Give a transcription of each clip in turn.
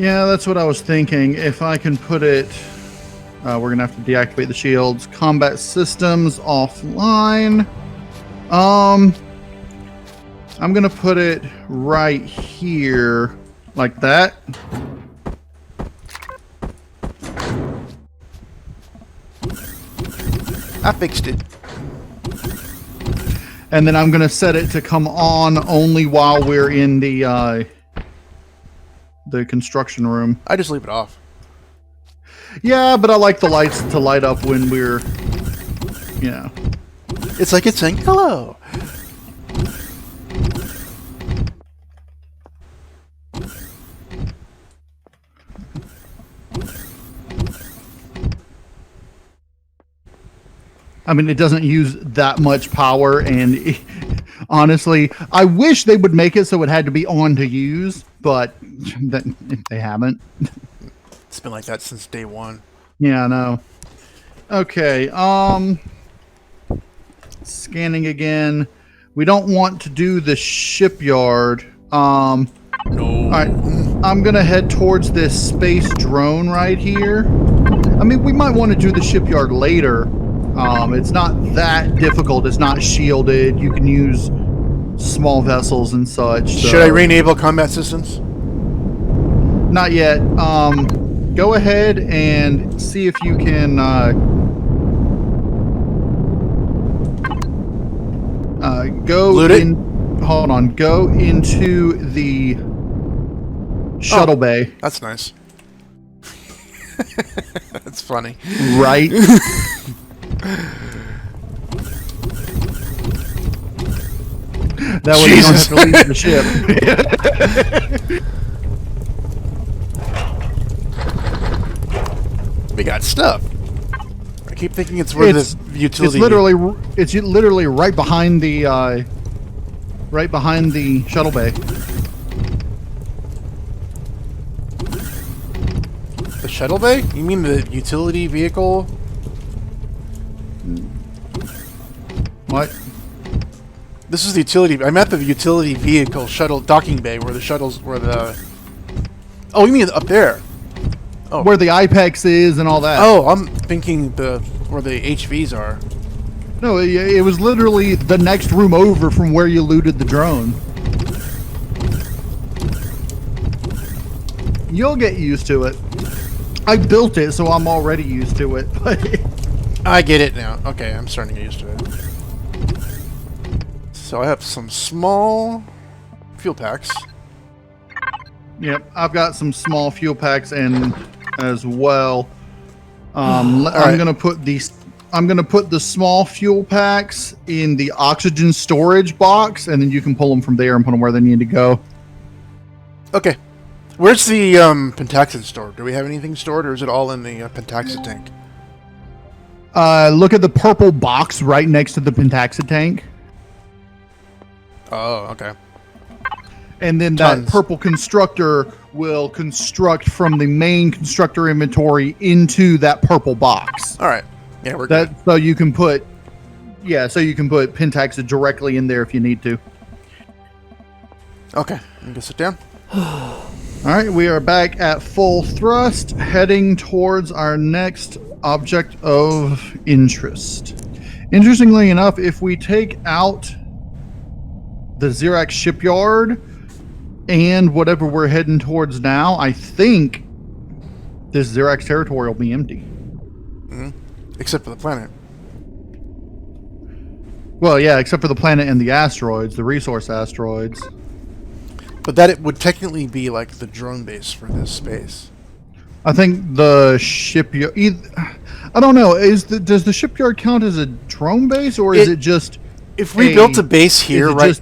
Yeah, that's what I was thinking. If I can put it... we're going to have to deactivate the shields. Combat systems offline. I'm going to put it right here. Like that. I fixed it. And then I'm going to set it to come on only while we're in the construction room. I just leave it off. Yeah, but I like the lights to light up when we're, you know. It's like it's saying hello. I mean, it doesn't use that much power, and honestly, I wish they would make it so it had to be on to use, but they haven't. It's been like that since day one. Yeah, I know. Okay, scanning again. We don't want to do the shipyard. No. Alright, I'm gonna head towards this space drone right here. I mean, we might want to do the shipyard later. It's not that difficult. It's not shielded. You can use small vessels and such. So. Should I re-enable combat systems? Not yet. Go ahead and see if you can go Loot in. Hold on. Go into the shuttle bay. That's nice. That's funny. Right. That way you don't have to leave the ship. We got stuff. I keep thinking it's where the utility. It's literally right behind the shuttle bay. The shuttle bay? You mean the utility vehicle? What? This is the utility. I'm at the utility vehicle shuttle docking bay where the shuttles, where the. Oh, you mean up there? Oh. Where the IPEX is and all that. Oh, I'm thinking where the HVs are. No, it was literally the next room over from where you looted the drone. You'll get used to it. I built it, so I'm already used to it. I get it now. Okay, I'm starting to get used to it. So I have some small fuel packs. Yep, I've got some small fuel packs and as well. I'm gonna put the small fuel packs in the oxygen storage box, and then you can pull them from there and put them where they need to go. Okay. Where's the pentaxid stored? Do we have anything stored, or is it all in the pentaxid tank? Look at the purple box right next to the pentaxid tank. Oh, okay. And then Tons. that purple constructor will construct from the main constructor inventory into that purple box. All right. Yeah, we're good. So you can put, pentaxid directly in there if you need to. Okay, I'm gonna sit down. All right, we are back at full thrust, heading towards our next object of interest. Interestingly enough, if we take out the Xerax shipyard and whatever we're heading towards now, I think this Xerax territory will be empty. Mm-hmm. Except for the planet. Well, yeah, except for the planet and the asteroids, the resource asteroids. But that it would technically be like the drone base for this space. I think the shipyard. I don't know. Does the shipyard count as a drone base, or is it just? If we built a base here, right?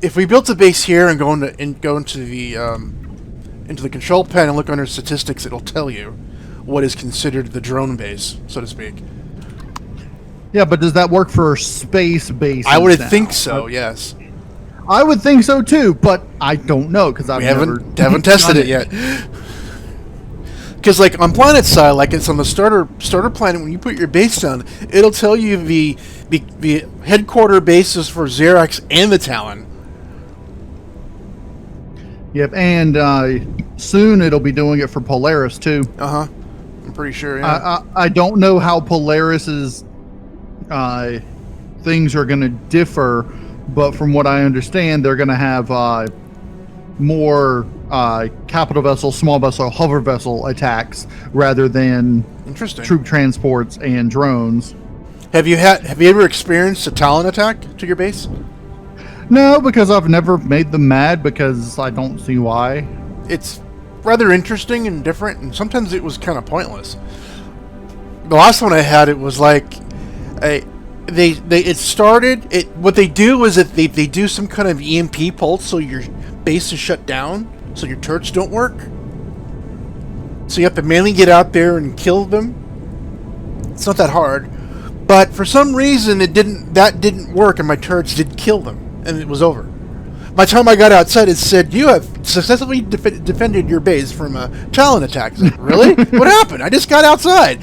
If we built a base here and go into the control panel and look under statistics, it'll tell you what is considered the drone base, so to speak. Yeah, but does that work for space bases? I would think so. Yes. I would think so too, but I don't know because we haven't tested it yet. Because like on planet side, like it's on the starter planet, when you put your base down, it'll tell you the headquarter bases for Xerax and the Talon. Yep, and soon it'll be doing it for Polaris too. Uh-huh. I'm pretty sure, yeah. I don't know how Polaris's things are going to differ, but from what I understand, they're going to have more capital vessel, small vessel, hover vessel attacks rather than troop transports and drones. Have you ever experienced a Talon attack to your base? No, because I've never made them mad, because I don't see why. It's rather interesting and different, and sometimes it was kind of pointless. The last one I had, it was like what they do is that they do some kind of EMP pulse, so your base is shut down, so your turrets don't work. So you have to manually get out there and kill them. It's not that hard, but for some reason that didn't work, and my turrets did kill them, and it was over. By the time I got outside, it said, "You have successfully defended your base from a Talon attack." I said, really? What happened? I just got outside.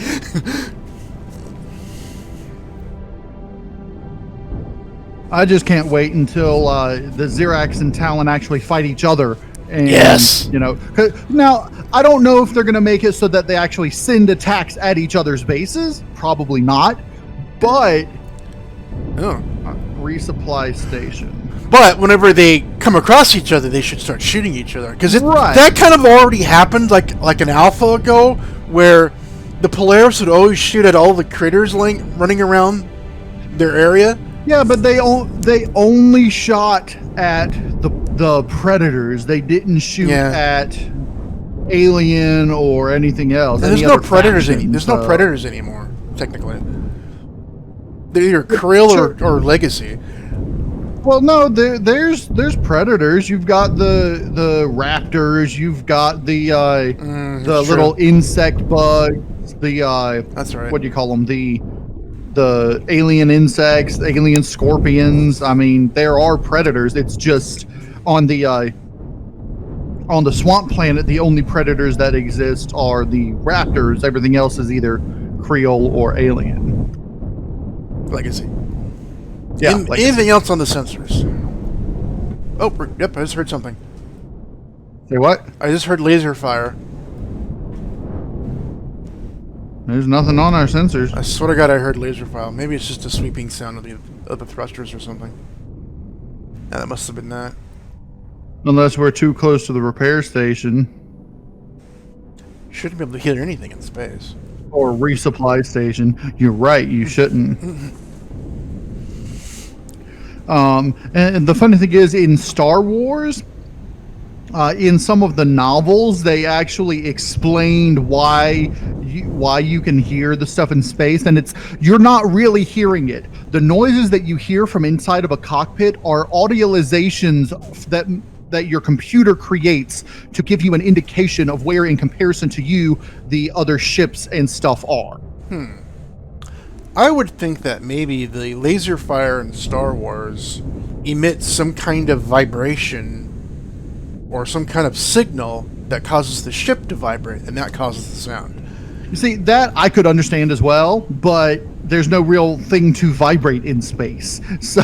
I just can't wait until the Xerax and Talon actually fight each other. And, yes. Now, I don't know if they're going to make it so that they actually send attacks at each other's bases. Probably not. But resupply station. But whenever they come across each other, they should start shooting each other, because that kind of already happened, like an alpha ago, where the Polaris would always shoot at all the critters running around their area. Yeah, but they only shot at the predators. They didn't shoot at alien or anything else. And there's no predators no predators anymore, technically. They're either Krill or Legacy. Well, no, there's predators. You've got the raptors. You've got the little insect bugs. That's right. What do you call them? The alien insects, alien scorpions. I mean, there are predators. It's just on the swamp planet, the only predators that exist are the raptors. Everything else is either Creole or alien. Legacy. Yeah. Anything else on the sensors? Oh, yep, I just heard something. Say what? I just heard laser fire. There's nothing on our sensors. I swear to God, I heard laser fire. Maybe it's just a sweeping sound of the thrusters or something. Yeah, that must have been that. Unless we're too close to the repair station. Shouldn't be able to hear anything in space. Or resupply station. You're right, you shouldn't. And the funny thing is, in Star Wars, in some of the novels, they actually explained why you can hear the stuff in space, and you're not really hearing it. The noises that you hear from inside of a cockpit are audiolizations that your computer creates to give you an indication of where, in comparison to you, the other ships and stuff are. I would think that maybe the laser fire in Star Wars emits some kind of vibration or some kind of signal that causes the ship to vibrate, and that causes the sound. You see, that I could understand as well, but there's no real thing to vibrate in space. So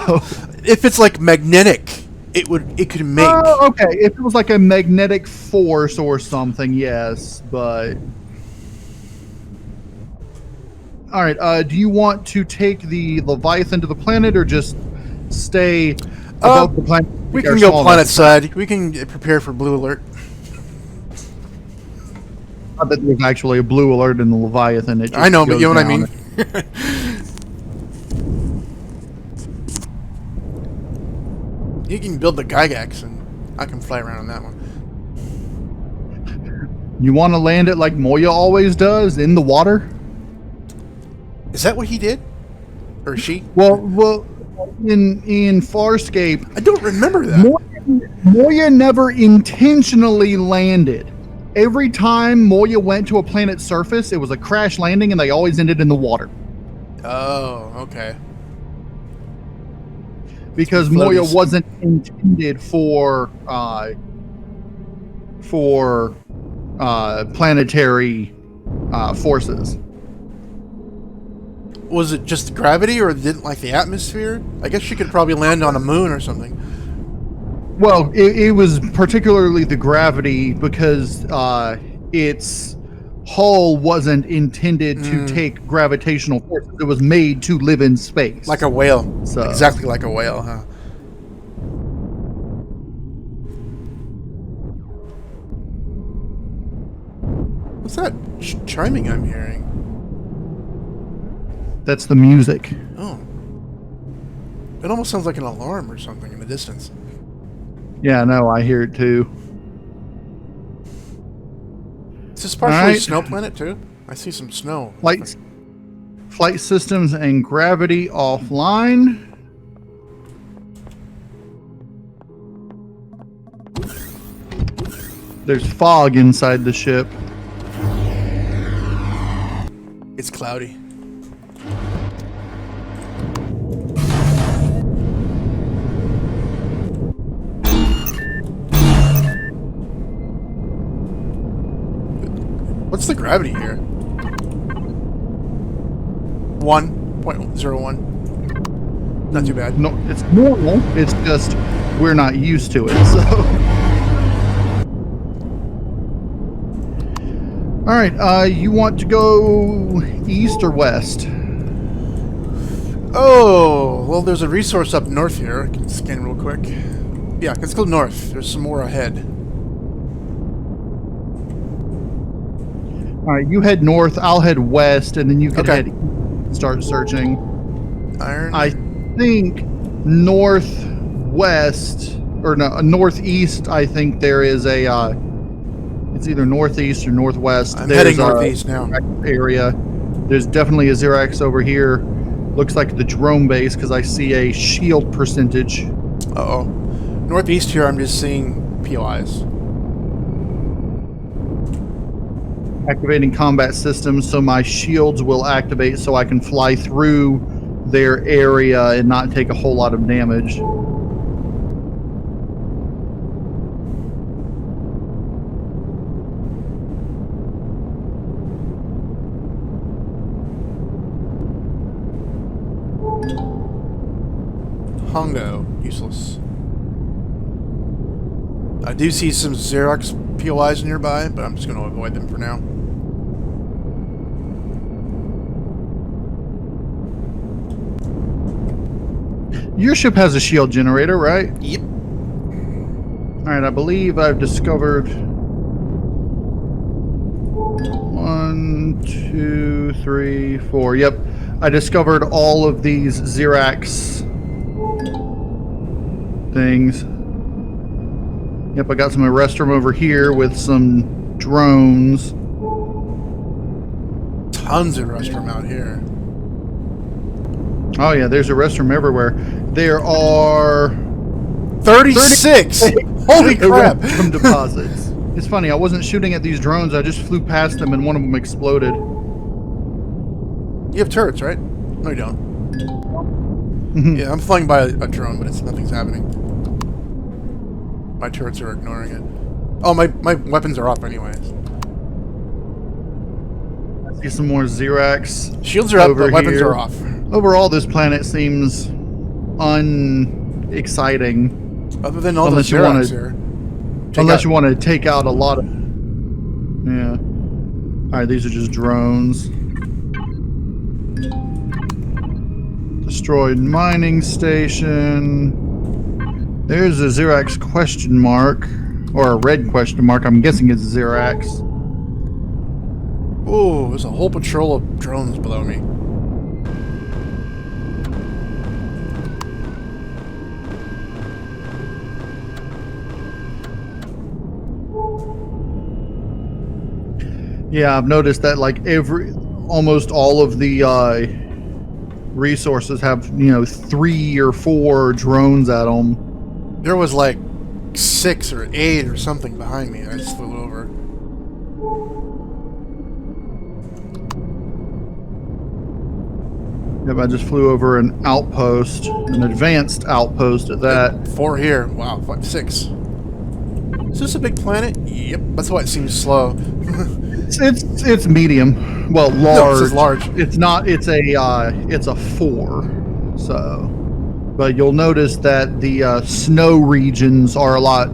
if it's like magnetic, it could make... Oh, okay. If it was like a magnetic force or something, yes, but... All right, do you want to take the Leviathan to the planet, or just stay above the planet? We can go planet side. We can prepare for blue alert. I bet there's actually a blue alert in the Leviathan. I know, but you know what I mean. You can build the Gygax, and I can fly around on that one. You want to land it like Moya always does, in the water? Is that what he did? Or she? Well, in Farscape... I don't remember that. Moya never intentionally landed. Every time Moya went to a planet's surface, it was a crash landing, and they always ended in the water. Oh, okay. Because Moya wasn't intended for planetary forces. Was it just gravity, or didn't like the atmosphere? I guess she could probably land on a moon or something. Well, it was particularly the gravity because its hull wasn't intended to take gravitational forces. It was made to live in space. Like a whale. So. Exactly like a whale, huh? What's that chiming I'm hearing? That's the music. Oh. It almost sounds like an alarm or something in the distance. Yeah, no, I hear it too. Is this partially snow planet too? I see some snow. Flight systems and gravity offline. There's fog inside the ship. It's cloudy. What's the gravity here? 1.01. Not too bad. No, it's normal. It's just we're not used to it. So, all right. You want to go east or west? Oh, well, there's a resource up north here. I can scan real quick. Yeah, let's go north. There's some more ahead. All right, you head north. I'll head west, and then you can head east. Start searching. Iron. I think northwest or no, northeast. I think there is a. It's either northeast or northwest. I'm heading northeast now. Area. There's definitely a Xerax over here. Looks like the drone base because I see a shield percentage. Uh-oh. Northeast here, I'm just seeing POIs. Activating combat systems, so my shields will activate so I can fly through their area and not take a whole lot of damage. Hongo, useless. I do see some Xerox POIs nearby, but I'm just going to avoid them for now. Your ship has a shield generator, right? Yep. Alright, I believe I've discovered 1, 2, 3, 4. Yep. I discovered all of these Xerax things. Yep, I got some restroom over here with some drones. Tons of restroom out here. Oh yeah, there's a restroom everywhere. There are 36! Holy crap! From deposits. It's funny, I wasn't shooting at these drones, I just flew past them and one of them exploded. You have turrets, right? No, you don't. Yeah, I'm flying by a drone, but nothing's happening. My turrets are ignoring it. Oh, my weapons are off anyways. I see some more Xerax. Shields are up, but weapons are off. Overall, this planet seems unexciting. Other than all the Xerax here. Unless you want to take out a lot of... Yeah. Alright, these are just drones. Destroyed mining station. There's a Xerax question mark. Or a red question mark. I'm guessing it's Xerax. Oh, there's a whole patrol of drones below me. Yeah, I've noticed that like almost all of the resources have, 3 or 4 drones at them. There was like 6 or 8 or something behind me. I just flew over. Yep, I just flew over an outpost, an advanced outpost at that. 4 here. Wow, 6. Is this a big planet? Yep. That's why it seems slow. It's medium. Well, large. No, it says large. It's not. It's a 4. So. but you'll notice that the snow regions are a lot.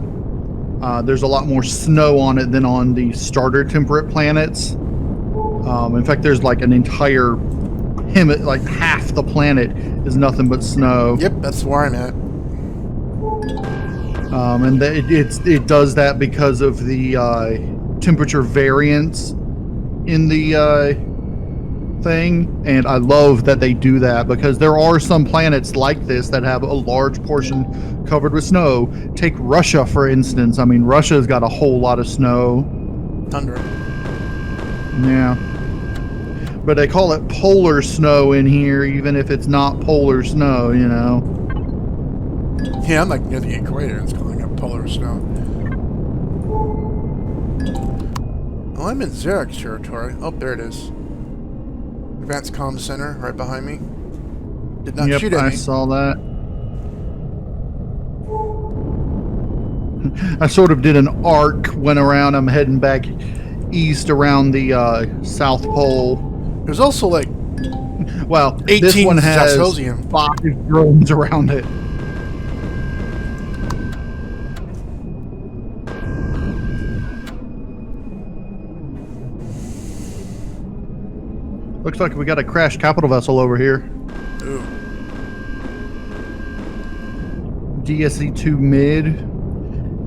There's a lot more snow on it than on the starter temperate planets. In fact, there's like an entire like half the planet is nothing but snow. Yep, that's where I'm at. And it does that because of the temperature variance in the thing, and I love that they do that because there are some planets like this that have a large portion covered with snow. Take Russia, for instance. I mean, Russia's got a whole lot of snow. Tundra. Yeah. But they call it polar snow in here, even if it's not polar snow, you know. Yeah, I'm like near the equator. It's calling it polar snow. Oh, I'm in Xerox territory. Oh, there it is. Advanced Comm Center, right behind me. Did not shoot at me. I saw that. I sort of did an arc, went around. I'm heading back east around the South Pole. There's also like, well, 18 this one has Zasosium. 5 drones around it. Looks like we got a crashed capital vessel over here. Ooh. DSC-2 mid.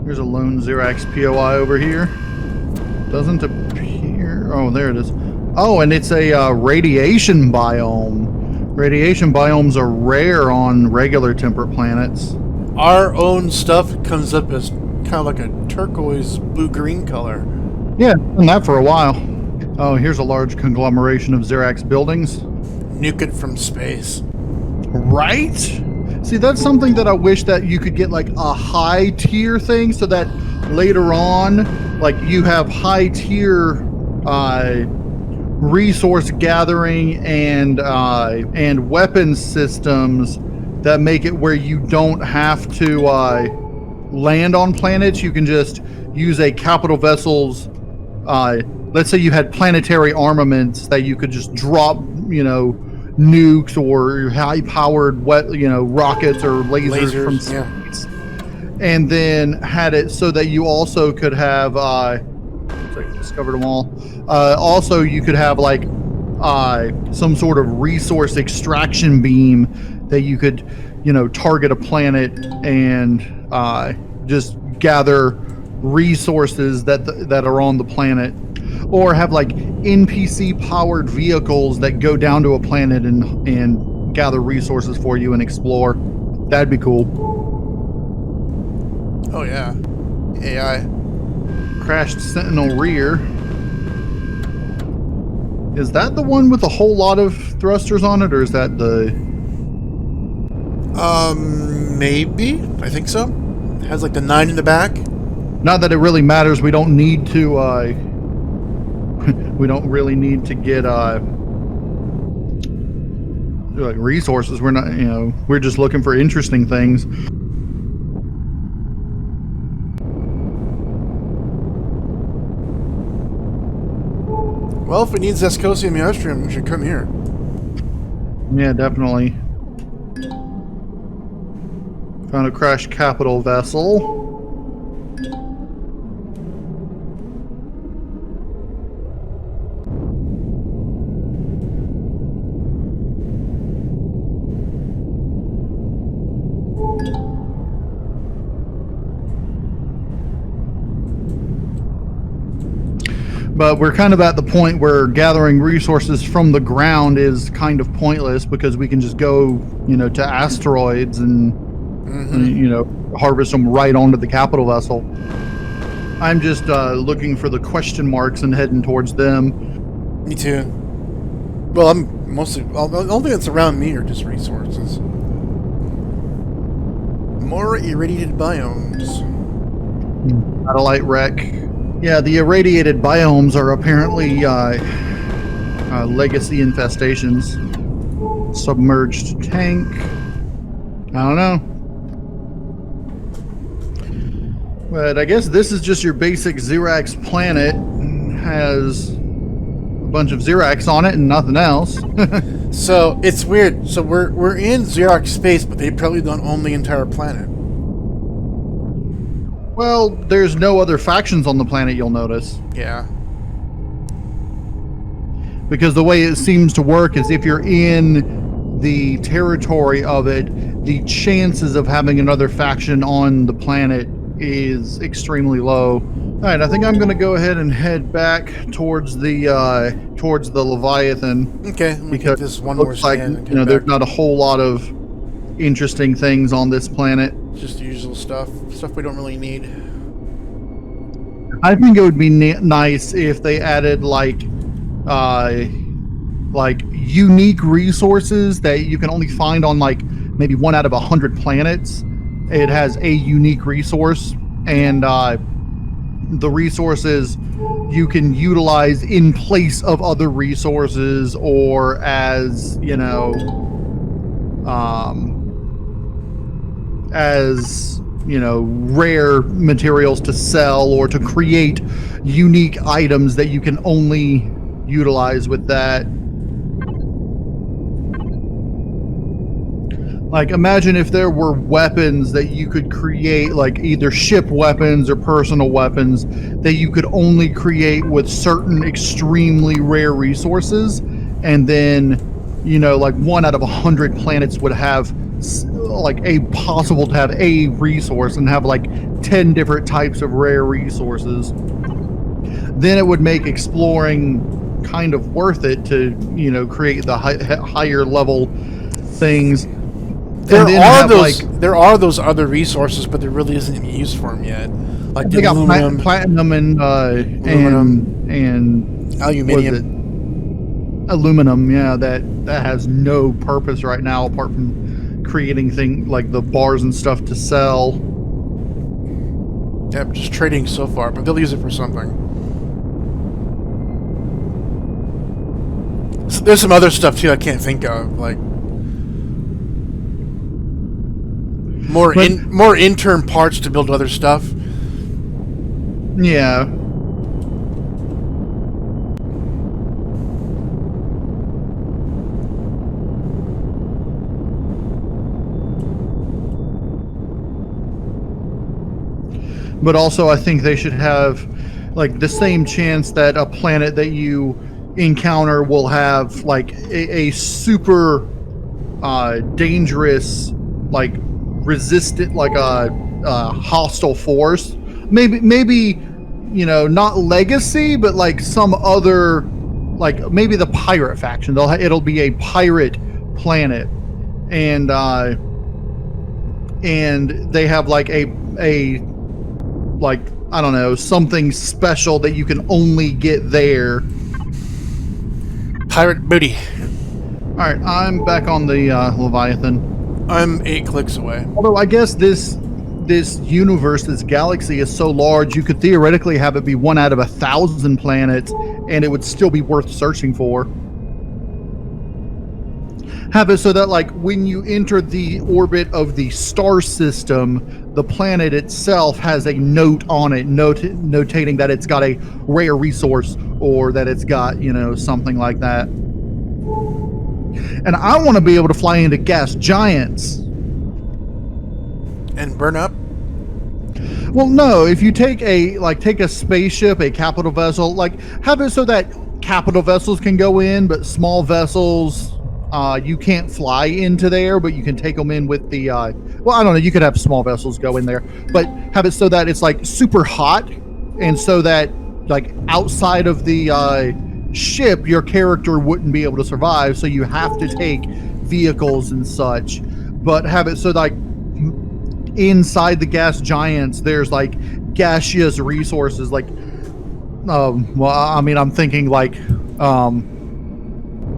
Here's a lone Xerax POI over here. Doesn't appear. Oh, there it is. Oh, and it's a radiation biome. Radiation biomes are rare on regular temperate planets. Our own stuff comes up as kind of like a turquoise blue-green color. Yeah, done that for a while. Oh, here's a large conglomeration of Xerax buildings. Nuke it from space. Right? See, that's something that I wish that you could get like a high tier thing so that later on, like you have high tier resource gathering and weapons systems that make it where you don't have to land on planets. You can just use a capital vessel's let's say you had planetary armaments that you could just drop, you know, nukes or high-powered, rockets or lasers from space, and then had it so that you also could have. Looks like I discovered them all. Also, you could have like some sort of resource extraction beam that you could, you know, target a planet and just gather resources that are on the planet. Or have like NPC powered vehicles that go down to a planet and gather resources for you and explore. That'd be cool. Oh yeah. AI. Crashed Sentinel rear. Is that the one with a whole lot of thrusters on it, or is that the... Maybe. I think so. It has like the 9 in the back. Not that it really matters. We don't need to, we don't really need to get like resources. We're not, you know, we're just looking for interesting things. Well, if it needs Zascosium Airstream, we should come here. Yeah, definitely. Found a crashed capital vessel. But we're kind of at the point where gathering resources from the ground is kind of pointless because we can just go, you know, to asteroids and, you know, harvest them right onto the capital vessel. I'm just looking for the question marks and heading towards them. Me too. Well, I'm mostly... the only thing that's around me are just resources. More irradiated biomes. Satellite wreck. Yeah, the irradiated biomes are apparently legacy infestations. Submerged tank. I don't know. But I guess this is just your basic Xerax planet. Has a bunch of Xerax on it and nothing else. So it's weird. So we're in Xerox space, but they probably don't own the entire planet. Well, there's no other factions on the planet, you'll notice. Yeah. Because the way it seems to work is if you're in the territory of it, the chances of having another faction on the planet is extremely low. All right, I think I'm going to go ahead and head back towards the Leviathan. Okay, let me get because this one it more looks like, scan and you know, get there's back. not a whole lot of interesting things on this planet. Just the usual stuff we don't really need. I think it would be nice if they added like unique resources that you can only find on like maybe 1 out of 100 planets. It has a unique resource, and the resources you can utilize in place of other resources, or as, you know, rare materials to sell, or to create unique items that you can only utilize with that. Like, imagine if there were weapons that you could create, like either ship weapons or personal weapons, that you could only create with certain extremely rare resources, and then, you know, like 1 out of 100 planets would have like possible to have a resource and have like 10 different types of rare resources. Then it would make exploring kind of worth it to, you know, create the higher level things. There are those other resources, but there really isn't any use for them yet. Like they got aluminum, platinum and aluminium. Aluminum, yeah, that has no purpose right now apart from creating things like the bars and stuff to sell. Yep, just trading so far, but they'll use it for something. So there's some other stuff too I can't think of, like more intern parts to build other stuff. Yeah. But also I think they should have like the same chance that a planet that you encounter will have like a super dangerous, like resistant, like a hostile force. Maybe you know, not legacy, but like some other, like maybe the pirate faction. It'll be a pirate planet, and they have like a like, I don't know, something special that you can only get there. Pirate booty. All right, I'm back on the Leviathan. I'm 8 clicks away. Although I guess this universe, this galaxy is so large, you could theoretically have it be 1 out of 1,000 planets, and it would still be worth searching for. Have it so that, like, when you enter the orbit of the star system, the planet itself has a note on it, notating that it's got a rare resource, or that it's got, you know, something like that. And I want to be able to fly into gas giants. And burn up? Well, no, if you take a spaceship, a capital vessel, like have it so that capital vessels can go in, but small vessels, you can't fly into there, but you can take them in with the, well, I don't know, you could have small vessels go in there, but have it so that it's like super hot, and so that like outside of the ship, your character wouldn't be able to survive, so you have to take vehicles and such. But have it so like inside the gas giants, there's like gaseous resources, like well, I mean, I'm thinking like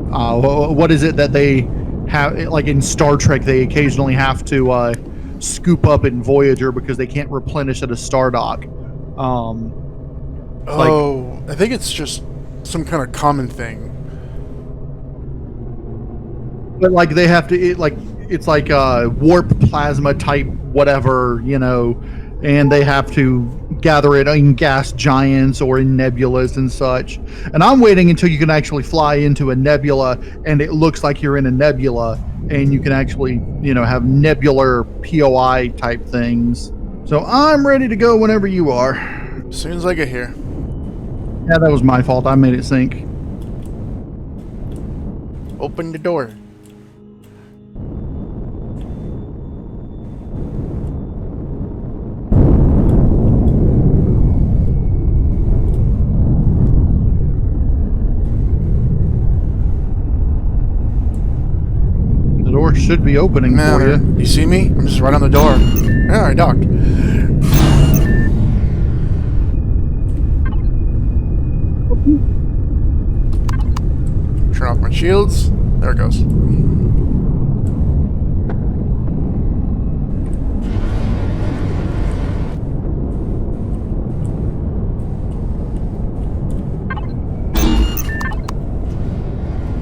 what is it that they have, like in Star Trek, they occasionally have to scoop up in Voyager because they can't replenish at a star dock. I think it's just some kind of common thing. But like they have to, it's like warp plasma type whatever, you know, and they have to gather it in gas giants or in nebulas and such. And I'm waiting until you can actually fly into a nebula and it looks like you're in a nebula, and you can actually, you know, have nebular POI type things. So I'm ready to go whenever you are. As soon as I get here. Yeah, that was my fault. I made it sync. Open the door. The door should be opening for you. You see me? I'm just right on the door. Yeah, I docked. Turn off my shields. There it goes.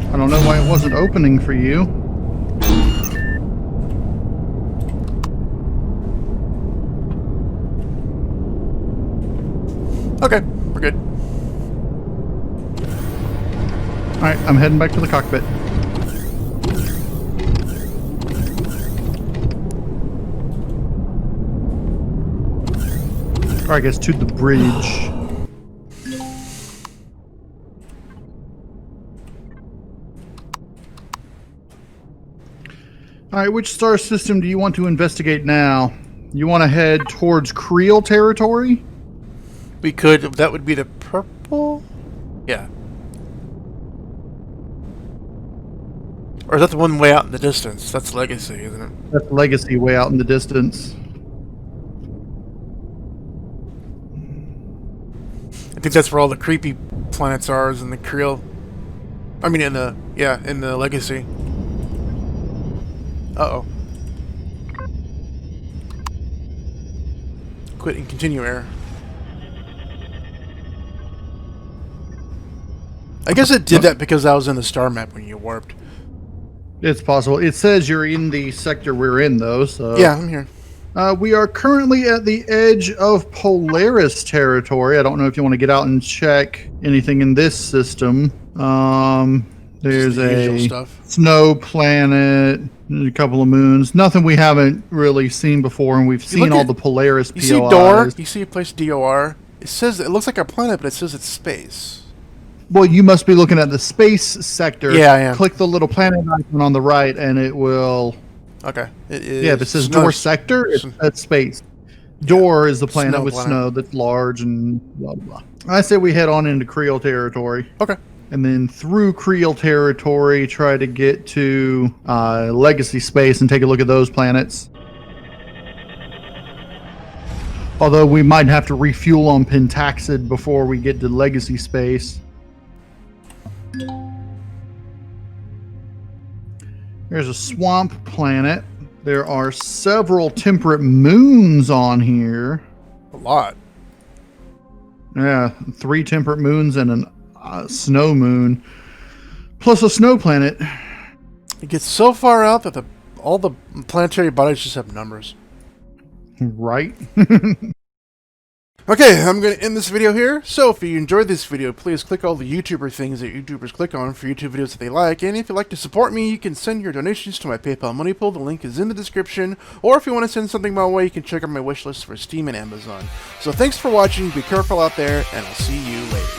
I don't know why it wasn't opening for you. Okay, we're good. Alright, I'm heading back to the cockpit. Or I guess to the bridge. Alright, which star system do you want to investigate now? You want to head towards Creel territory? We could. That would be the purple? Yeah. Or is that the one way out in the distance? That's Legacy, isn't it? That's Legacy way out in the distance. I think that's where all the creepy planets are, is in the Creel. I mean, in the Legacy. Uh-oh. Quit and continue error. I guess it did that because I was in the star map when you warped. It's possible. It says you're in the sector we're in, though, so... Yeah, I'm here. We are currently at the edge of Polaris territory. I don't know if you want to get out and check anything in this system. There's a snow planet, a couple of moons. Nothing we haven't really seen before, and we've seen all the Polaris POIs. You see DOR? You see a place DOR? It says, it looks like a planet, but it says it's space. Well, you must be looking at the space sector. Yeah, I am. Click the little planet icon on the right, and it will... Okay. It is... Yeah, this says DOR sector. That's space. DOR is the planet with snow that's large and blah, blah, blah. I say we head on into Creel territory. Okay. And then through Creel territory, try to get to Legacy space and take a look at those planets. Although we might have to refuel on Pentaxid before we get to Legacy space. There's a swamp planet. There are several temperate moons on here. A lot. Yeah, 3 temperate moons and a snow moon. Plus a snow planet. It gets so far out that all the planetary bodies just have numbers. Right? Okay, I'm going to end this video here. So if you enjoyed this video, please click all the YouTuber things that YouTubers click on for YouTube videos that they like. And if you'd like to support me, you can send your donations to my PayPal money pool. The link is in the description. Or if you want to send something my way, you can check out my wish list for Steam and Amazon. So thanks for watching. Be careful out there, and I'll see you later.